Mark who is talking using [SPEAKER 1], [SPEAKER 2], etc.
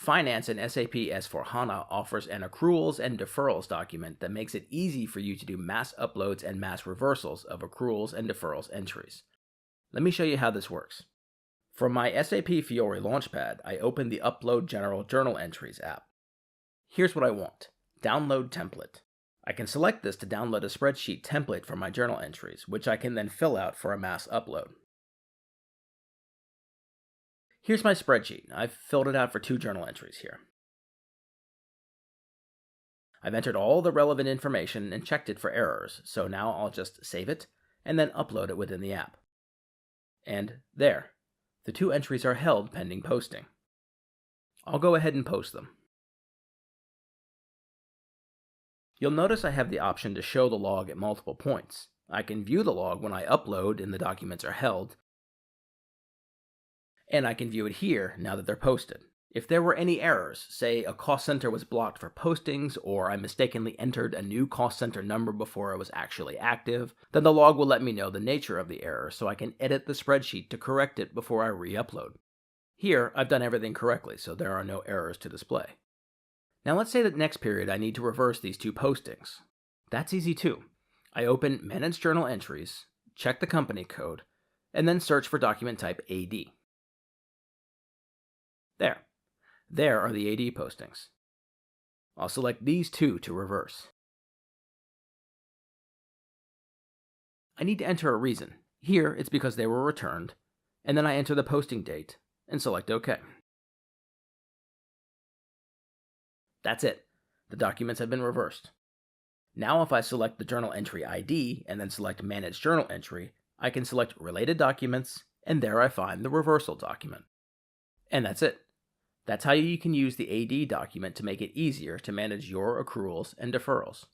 [SPEAKER 1] Finance in SAP S/4HANA offers an accruals and deferrals document that makes it easy for you to do mass uploads and mass reversals of accruals and deferrals entries. Let me show you how this works. From my SAP Fiori Launchpad, I open the Upload General Journal Entries app. Here's what I want: Download Template. I can select this to download a spreadsheet template for my journal entries, which I can then fill out for a mass upload. Here's my spreadsheet. I've filled it out for 2 journal entries here. I've entered all the relevant information and checked it for errors, so now I'll just save it and then upload it within the app. And there, the 2 entries are held pending posting. I'll go ahead and post them. You'll notice I have the option to show the log at multiple points. I can view the log when I upload and the documents are held, and I can view it here now that they're posted. If there were any errors, say a cost center was blocked for postings, or I mistakenly entered a new cost center number before it was actually active, then the log will let me know the nature of the error so I can edit the spreadsheet to correct it before I re-upload. Here, I've done everything correctly, so there are no errors to display. Now let's say that next period I need to reverse these 2 postings. That's easy too. I open Manage Journal Entries, check the company code, and then search for document type AD. There are the AD postings. I'll select these 2 to reverse. I need to enter a reason. Here, it's because they were returned, and then I enter the posting date and select OK. That's it. The documents have been reversed. Now if I select the journal entry ID and then select Manage Journal Entry, I can select Related Documents, and there I find the reversal document. And that's it. That's how you can use the AD document to make it easier to manage your accruals and deferrals.